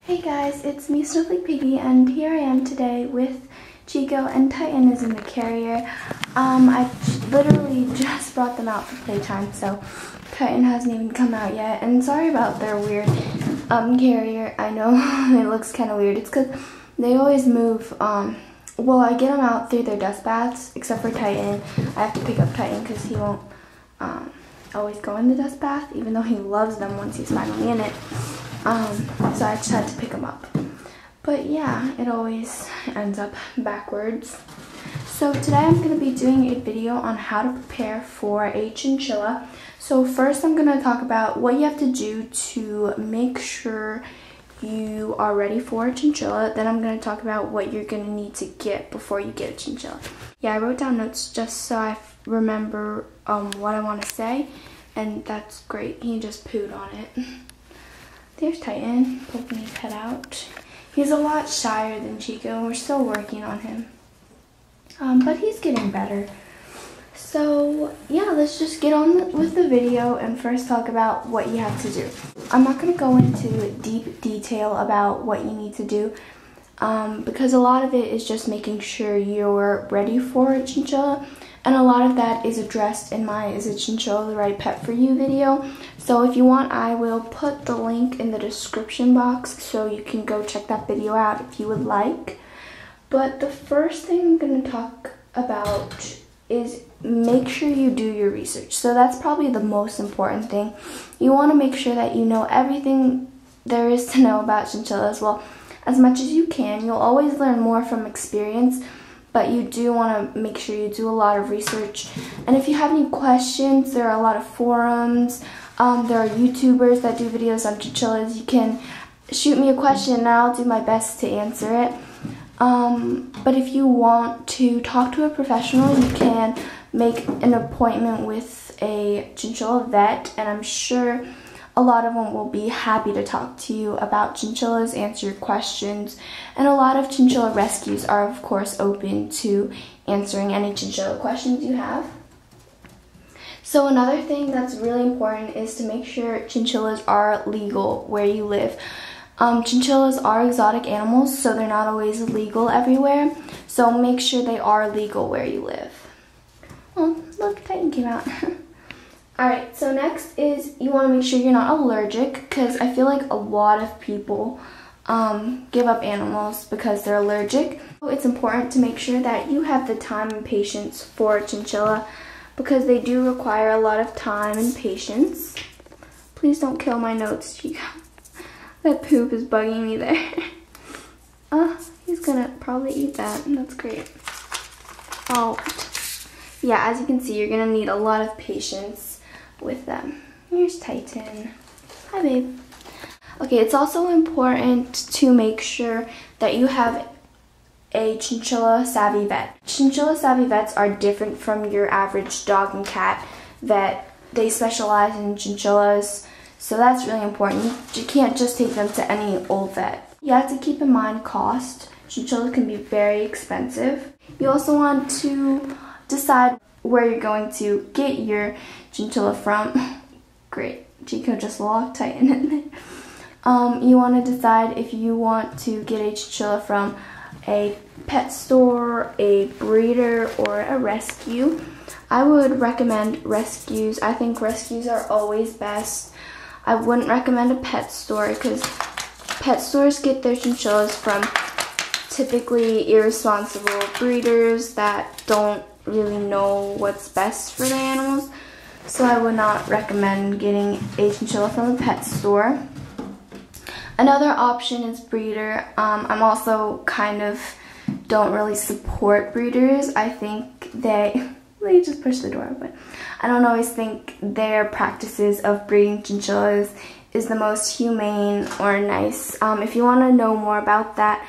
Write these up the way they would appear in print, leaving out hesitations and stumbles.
Hey guys, it's me, snowflakepiggy, and here I am today with Chico, and Titan is in the carrier. I literally just brought them out for playtime, so Titan hasn't even come out yet. And sorry about their weird carrier. I know it looks kind of weird. It's because they always move. Well, I get them out through their dust baths, except for Titan. I have to pick up Titan because he won't always go in the dust bath, even though he loves them once he's finally in it. So I just had to pick him up. But yeah, it always ends up backwards. So today I'm going to be doing a video on how to prepare for a chinchilla. So first I'm going to talk about what you have to do to make sure you are ready for a chinchilla. Then I'm going to talk about what you're going to need to get before you get a chinchilla. Yeah, I wrote down notes just so I remember what I want to say. And that's great. He just pooed on it. There's Titan, poking his head out. He's a lot shyer than Chico, and we're still working on him. But he's getting better. So, yeah, let's just get on with the video and first talk about what you have to do. I'm not going to go into deep detail about what you need to do, because a lot of it is just making sure you're ready for a chinchilla. And a lot of that is addressed in my Is a Chinchilla the Right Pet for You video. So if you want, I will put the link in the description box so you can go check that video out if you would like. But the first thing I'm going to talk about is make sure you do your research. So that's probably the most important thing. You want to make sure that you know everything there is to know about chinchillas. Well, as much as you can. You'll always learn more from experience, but you do want to make sure you do a lot of research. And if you have any questions, there are a lot of forums. There are YouTubers that do videos on chinchillas. You can shoot me a question and I'll do my best to answer it. But if you want to talk to a professional, you can make an appointment with a chinchilla vet, and I'm sure a lot of them will be happy to talk to you about chinchillas, answer your questions, and a lot of chinchilla rescues are of course open to answering any chinchilla questions you have. So another thing that's really important is to make sure chinchillas are legal where you live. Chinchillas are exotic animals, so they're not always legal everywhere, so make sure they are legal where you live. Oh, look, Titan came out. Alright, so next is you want to make sure you're not allergic, because I feel like a lot of people give up animals because they're allergic. So it's important to make sure that you have the time and patience for a chinchilla, because they do require a lot of time and patience. Please don't kill my notes, Chico. That poop is bugging me there. He's gonna probably eat that, and that's great. Oh, yeah, as you can see, you're gonna need a lot of patience with them. Here's Titan. Hi, babe. Okay, it's also important to make sure that you have a chinchilla savvy vet. Chinchilla savvy vets are different from your average dog and cat vet. They specialize in chinchillas, so that's really important. You can't just take them to any old vet. You have to keep in mind cost. Chinchillas can be very expensive. You also want to decide where you're going to get your chinchilla from. Great, Chico just locked Titan in there. You want to decide if you want to get a chinchilla from a pet store, a breeder, or a rescue. I would recommend rescues. I think rescues are always best. I wouldn't recommend a pet store because pet stores get their chinchillas from typically irresponsible breeders that don't really know what's best for their animals. So I would not recommend getting a chinchilla from a pet store. Another option is breeder. I'm also kind of don't really support breeders. I think they just push the door open. I don't always think their practices of breeding chinchillas is the most humane or nice. If you want to know more about that,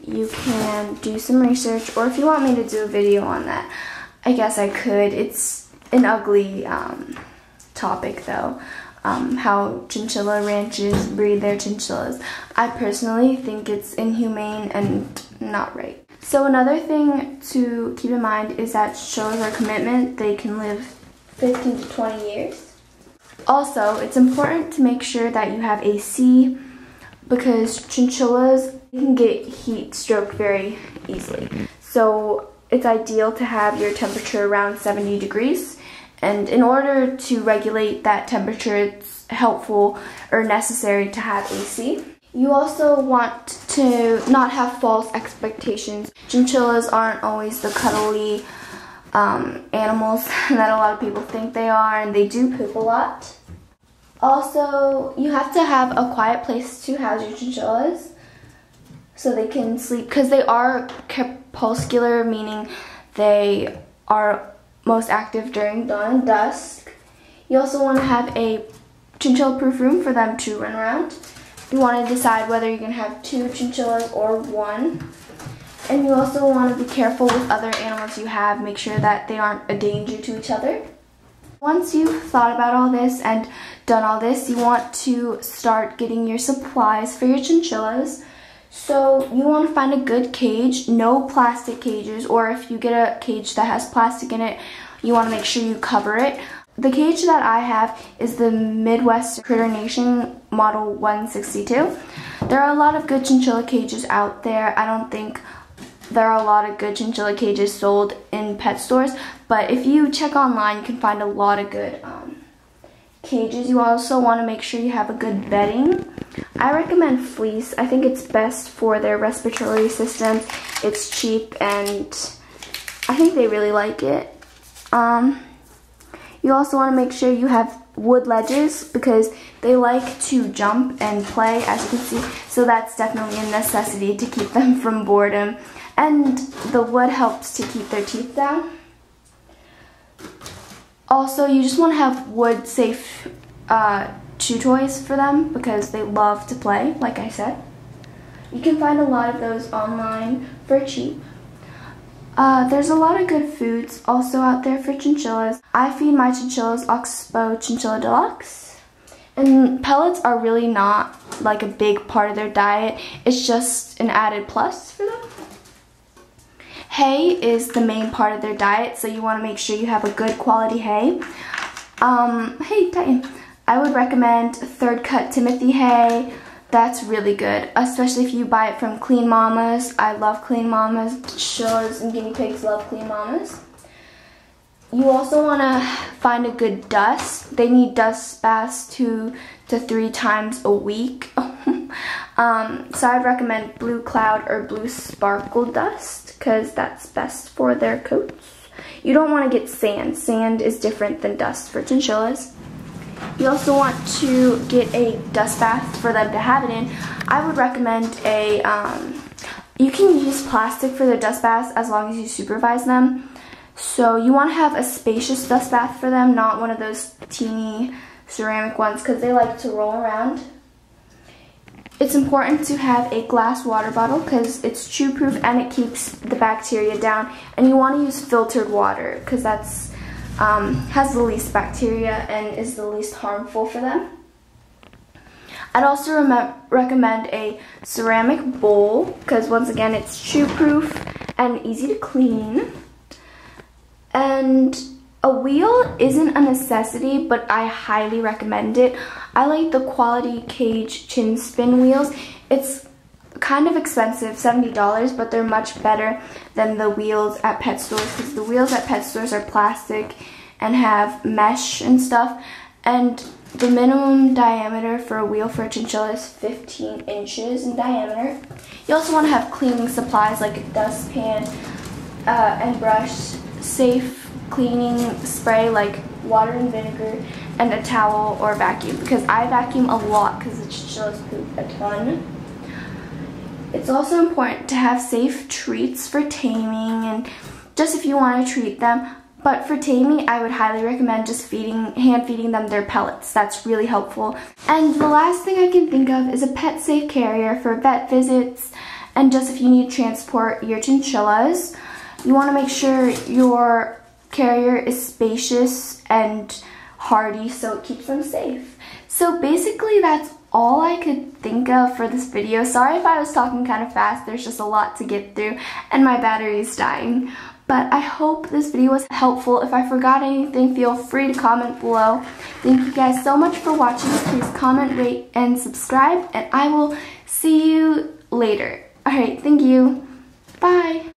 you can do some research, or if you want me to do a video on that, I guess I could. It's an ugly topic though, how chinchilla ranches breed their chinchillas. I personally think it's inhumane and not right. So another thing to keep in mind is that chinchillas are a commitment. They can live 15 to 20 years. Also, it's important to make sure that you have a C because chinchillas can get heat stroke very easily. So it's ideal to have your temperature around 70 degrees. And in order to regulate that temperature, it's helpful or necessary to have AC. You also want to not have false expectations. Chinchillas aren't always the cuddly animals that a lot of people think they are, and they do poop a lot. Also, you have to have a quiet place to house your chinchillas so they can sleep, because they are crepuscular, meaning they are most active during dawn and dusk. You also want to have a chinchilla-proof room for them to run around. You want to decide whether you're going to have 2 chinchillas or 1. And you also want to be careful with other animals you have. Make sure that they aren't a danger to each other. Once you've thought about all this and done all this, you want to start getting your supplies for your chinchillas. So you want to find a good cage, no plastic cages, or if you get a cage that has plastic in it, you want to make sure you cover it. The cage that I have is the Midwest Critter Nation Model 162. There are a lot of good chinchilla cages out there. I don't think there are a lot of good chinchilla cages sold in pet stores, but if you check online, you can find a lot of good cages. You also want to make sure you have a good bedding. I recommend fleece. I think it's best for their respiratory systems. It's cheap and I think they really like it. You also want to make sure you have wood ledges because they like to jump and play, as you can see, so that's definitely a necessity to keep them from boredom. And the wood helps to keep their teeth down. Also, you just want to have wood safe chew toys for them because they love to play, like I said. You can find a lot of those online for cheap. There's a lot of good foods also out there for chinchillas. I feed my chinchillas Oxbow Chinchilla Deluxe. And pellets are really not like a big part of their diet. It's just an added plus for them. Hay is the main part of their diet, so you want to make sure you have a good quality hay. Hey, Titan. I would recommend Third Cut Timothy hay. That's really good, especially if you buy it from Clean Mamas. I love Clean Mamas. Chinchillas and guinea pigs love Clean Mamas. You also want to find a good dust. They need dust baths 2 to 3 times a week. So I'd recommend Blue Cloud or Blue Sparkle dust because that's best for their coats. You don't want to get sand. Sand is different than dust for chinchillas. You also want to get a dust bath for them to have it in. I would recommend a, you can use plastic for their dust baths as long as you supervise them. So you want to have a spacious dust bath for them, not one of those teeny ceramic ones because they like to roll around. It's important to have a glass water bottle because it's chew proof and it keeps the bacteria down. And you want to use filtered water because that's has the least bacteria and is the least harmful for them. I'd also recommend a ceramic bowl because once again it's chew proof and easy to clean. And a wheel isn't a necessity, but I highly recommend it. I like the Quality Cage Chin Spin wheels. It's kind of expensive, $70, but they're much better than the wheels at pet stores because the wheels at pet stores are plastic and have mesh and stuff. And the minimum diameter for a wheel for a chinchilla is 15 inches in diameter. You also want to have cleaning supplies like a dustpan and brush, safe cleaning spray like water and vinegar, and a towel or vacuum because I vacuum a lot because the chinchillas poop a ton. It's also important to have safe treats for taming and just if you want to treat them. But for taming, I would highly recommend just hand feeding them their pellets. That's really helpful. And the last thing I can think of is a pet safe carrier for vet visits and just if you need to transport your chinchillas. You want to make sure your carrier is spacious and hardy so it keeps them safe. So basically that's all I could think of for this video. Sorry if I was talking kind of fast, there's just a lot to get through and my battery is dying. But I hope this video was helpful. If I forgot anything, feel free to comment below. Thank you guys so much for watching. Please comment, rate, and subscribe, and I will see you later. Alright, thank you. Bye.